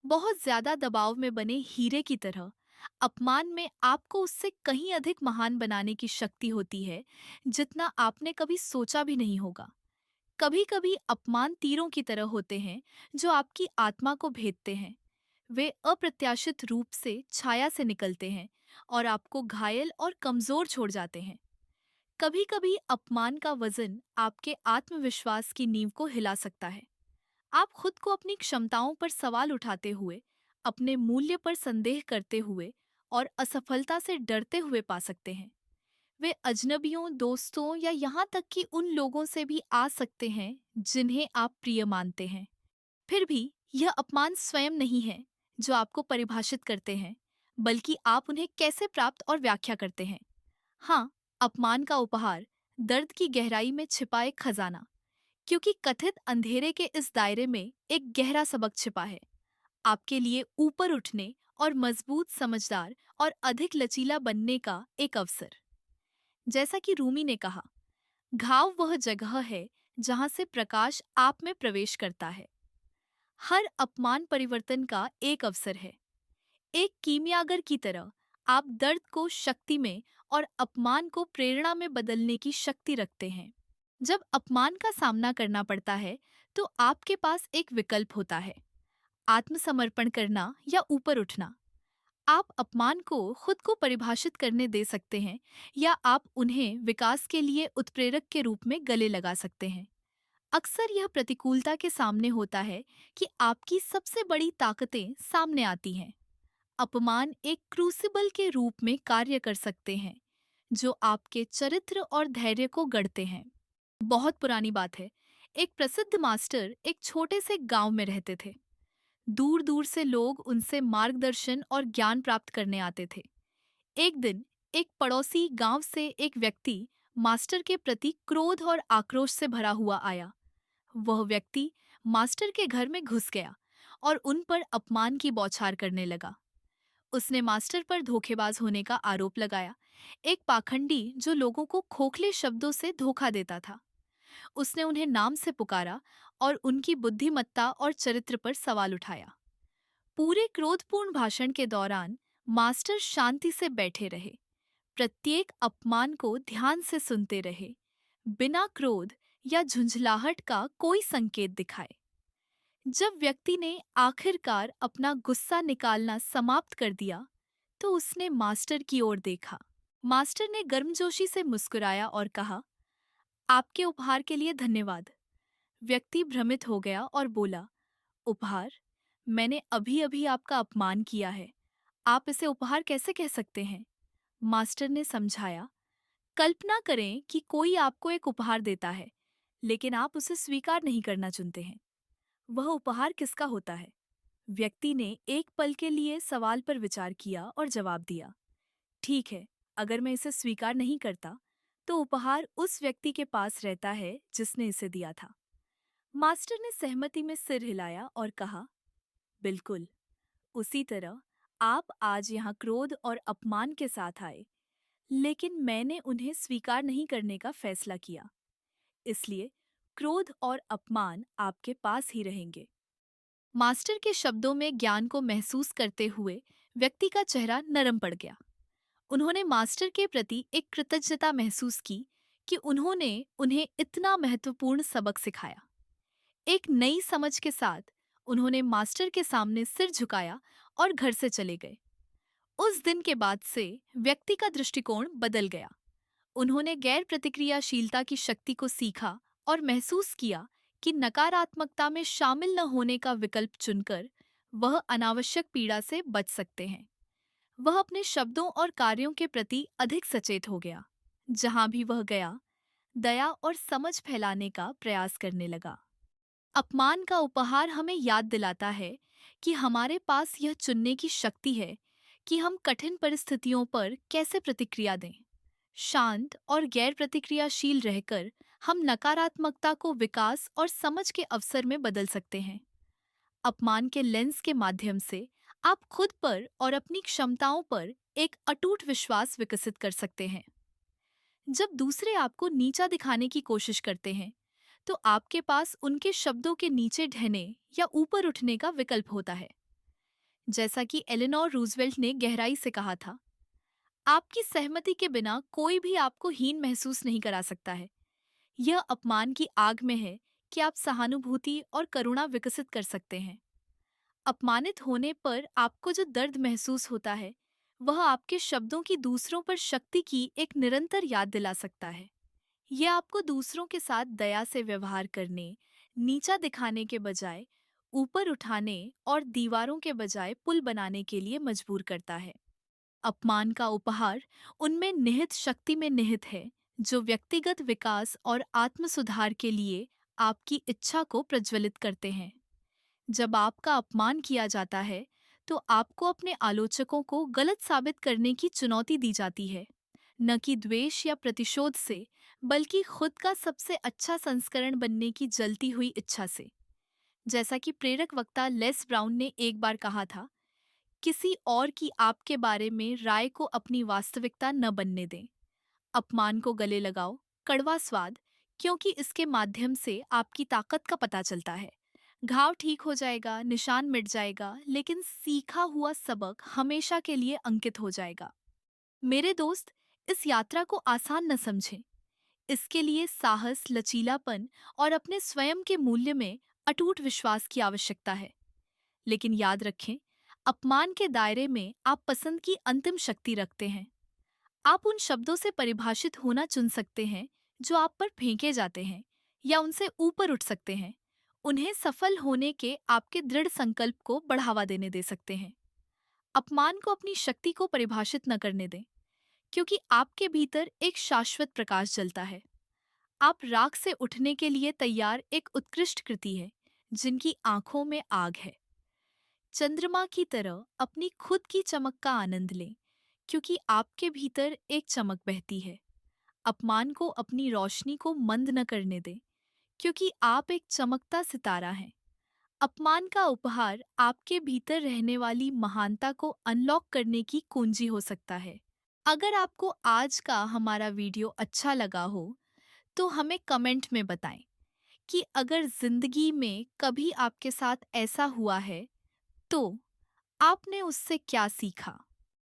बहुत ज्यादा दबाव में बने हीरे की तरह अपमान में आपको उससे कहीं अधिक महान बनाने की शक्ति होती है, जितना आपने कभी सोचा भी नहीं होगा। कभी कभी अपमान तीरों की तरह होते हैं जो आपकी आत्मा को भेदते हैं। वे अप्रत्याशित रूप से छाया से निकलते हैं और आपको घायल और कमजोर छोड़ जाते हैं। कभी कभी अपमान का वजन आपके आत्मविश्वास की नींव को हिला सकता है। आप खुद को अपनी क्षमताओं पर सवाल उठाते हुए, अपने मूल्य पर संदेह करते हुए और असफलता से डरते हुए पा सकते हैं। वे अजनबियों, दोस्तों या यहाँ तक कि उन लोगों से भी आ सकते हैं जिन्हें आप प्रिय मानते हैं। फिर भी यह अपमान स्वयं नहीं है जो आपको परिभाषित करते हैं, बल्कि आप उन्हें कैसे प्राप्त और व्याख्या करते हैं। हाँ, अपमान का उपहार, दर्द की गहराई में छिपा एक खजाना। क्योंकि कथित अंधेरे के इस दायरे में एक गहरा सबक छिपा है, आपके लिए ऊपर उठने और मजबूत, समझदार और अधिक लचीला बनने का एक अवसर। जैसा कि रूमी ने कहा, घाव वह जगह है जहां से प्रकाश आप में प्रवेश करता है। हर अपमान परिवर्तन का एक अवसर है। एक कीमियागर की तरह आप दर्द को शक्ति में और अपमान को प्रेरणा में बदलने की शक्ति रखते हैं। जब अपमान का सामना करना पड़ता है, तो आपके पास एक विकल्प होता है, आत्मसमर्पण करना या ऊपर उठना। आप अपमान को खुद को परिभाषित करने दे सकते हैं, या आप उन्हें विकास के लिए उत्प्रेरक के रूप में गले लगा सकते हैं। अक्सर यह प्रतिकूलता के सामने होता है कि आपकी सबसे बड़ी ताकतें सामने आती हैं। अपमान एक क्रूसिबल के रूप में कार्य कर सकते हैं, जो आपके चरित्र और धैर्य को गढ़ते हैं। बहुत पुरानी बात है। एक प्रसिद्ध मास्टर एक छोटे से गांव में रहते थे। दूर दूर से लोग उनसे मार्गदर्शन और ज्ञान प्राप्त करने आते थे। एक दिन एक पड़ोसी गांव से एक व्यक्ति मास्टर के प्रति क्रोध और आक्रोश से भरा हुआ आया। वह व्यक्ति मास्टर के घर में घुस गया और उन पर अपमान की बौछार करने लगा। उसने मास्टर पर धोखेबाज होने का आरोप लगाया, एक पाखंडी जो लोगों को खोखले शब्दों से धोखा देता था। उसने उन्हें नाम से पुकारा और उनकी बुद्धिमत्ता और चरित्र पर सवाल उठाया। पूरे क्रोधपूर्ण भाषण के दौरान मास्टर शांति से बैठे रहे, प्रत्येक अपमान को ध्यान से सुनते रहे, बिना क्रोध या झुंझलाहट का कोई संकेत दिखाए। जब व्यक्ति ने आखिरकार अपना गुस्सा निकालना समाप्त कर दिया, तो उसने मास्टर की ओर देखा। मास्टर ने गर्मजोशी से मुस्कुराया और कहा, आपके उपहार के लिए धन्यवाद। व्यक्ति भ्रमित हो गया और बोला, उपहार? मैंने अभी अभी आपका अपमान किया है। आप इसे उपहार कैसे कह सकते हैं? मास्टर ने समझाया, कल्पना करें कि कोई आपको एक उपहार देता है, लेकिन आप उसे स्वीकार नहीं करना चुनते हैं। वह उपहार किसका होता है? व्यक्ति ने एक पल के लिए सवाल पर विचार किया और जवाब दिया, ठीक है, अगर मैं इसे स्वीकार नहीं करता, तो उपहार उस व्यक्ति के पास रहता है जिसने इसे दिया था। मास्टर ने सहमति में सिर हिलाया और कहा, बिल्कुल, उसी तरह आप आज यहाँ क्रोध और अपमान के साथ आए, लेकिन मैंने उन्हें स्वीकार नहीं करने का फैसला किया। इसलिए क्रोध और अपमान आपके पास ही रहेंगे। मास्टर के शब्दों में ज्ञान को महसूस करते हुए व्यक्ति का चेहरा नरम पड़ गया। उन्होंने मास्टर के प्रति एक कृतज्ञता महसूस की कि उन्होंने उन्हें इतना महत्वपूर्ण सबक सिखाया। एक नई समझ के साथ उन्होंने मास्टर के सामने सिर झुकाया और घर से चले गए। उस दिन के बाद से व्यक्ति का दृष्टिकोण बदल गया। उन्होंने गैर प्रतिक्रियाशीलता की शक्ति को सीखा और महसूस किया कि नकारात्मकता में शामिल न होने का विकल्प चुनकर वह अनावश्यक पीड़ा से बच सकते हैं। वह अपने शब्दों और कार्यों के प्रति अधिक सचेत हो गया। जहां भी वह गया, दया और समझ फैलाने का प्रयास करने लगा। अपमान का उपहार हमें याद दिलाता है कि हमारे पास यह चुनने की शक्ति है कि हम कठिन परिस्थितियों पर कैसे प्रतिक्रिया दें। शांत और गैर प्रतिक्रियाशील रहकर हम नकारात्मकता को विकास और समझ के अवसर में बदल सकते हैं। अपमान के लेंस के माध्यम से आप खुद पर और अपनी क्षमताओं पर एक अटूट विश्वास विकसित कर सकते हैं। जब दूसरे आपको नीचा दिखाने की कोशिश करते हैं, तो आपके पास उनके शब्दों के नीचे ढहने या ऊपर उठने का विकल्प होता है। जैसा कि एलेनोर रूजवेल्ट ने गहराई से कहा था, आपकी सहमति के बिना कोई भी आपको हीन महसूस नहीं करा सकता है। यह अपमान की आग में है कि आप सहानुभूति और करुणा विकसित कर सकते हैं। अपमानित होने पर आपको जो दर्द महसूस होता है, वह आपके शब्दों की दूसरों पर शक्ति की एक निरंतर याद दिला सकता है। यह आपको दूसरों के साथ दया से व्यवहार करने, नीचा दिखाने के बजाय ऊपर उठाने और दीवारों के बजाय पुल बनाने के लिए मजबूर करता है। अपमान का उपहार उनमें निहित शक्ति में निहित है, जो व्यक्तिगत विकास और आत्म सुधार के लिए आपकी इच्छा को प्रज्वलित करते हैं। जब आपका अपमान किया जाता है, तो आपको अपने आलोचकों को गलत साबित करने की चुनौती दी जाती है, न कि द्वेष या प्रतिशोध से, बल्कि खुद का सबसे अच्छा संस्करण बनने की जलती हुई इच्छा से। जैसा कि प्रेरक वक्ता लेस ब्राउन ने एक बार कहा था, किसी और की आपके बारे में राय को अपनी वास्तविकता न बनने दें। अपमान को गले लगाओ, कड़वा स्वाद, क्योंकि इसके माध्यम से आपकी ताकत का पता चलता है। घाव ठीक हो जाएगा, निशान मिट जाएगा, लेकिन सीखा हुआ सबक हमेशा के लिए अंकित हो जाएगा। मेरे दोस्त, इस यात्रा को आसान न समझें। इसके लिए साहस, लचीलापन और अपने स्वयं के मूल्य में अटूट विश्वास की आवश्यकता है। लेकिन याद रखें, अपमान के दायरे में आप पसंद की अंतिम शक्ति रखते हैं। आप उन शब्दों से परिभाषित होना चुन सकते हैं जो आप पर फेंके जाते हैं, या उनसे ऊपर उठ सकते हैं। उन्हें सफल होने के आपके दृढ़ संकल्प को बढ़ावा देने दे सकते हैं। अपमान को अपनी शक्ति को परिभाषित न करने दें, क्योंकि आपके भीतर एक शाश्वत प्रकाश जलता है। आप राख से उठने के लिए तैयार एक उत्कृष्ट कृति है, जिनकी आंखों में आग है। चंद्रमा की तरह अपनी खुद की चमक का आनंद लें, क्योंकि आपके भीतर एक चमक बहती है। अपमान को अपनी रोशनी को मंद न करने दें, क्योंकि आप एक चमकता सितारा हैं। अपमान का उपहार आपके भीतर रहने वाली महानता को अनलॉक करने की कुंजी हो सकता है। अगर आपको आज का हमारा वीडियो अच्छा लगा हो, तो हमें कमेंट में बताएं कि अगर जिंदगी में कभी आपके साथ ऐसा हुआ है, तो आपने उससे क्या सीखा।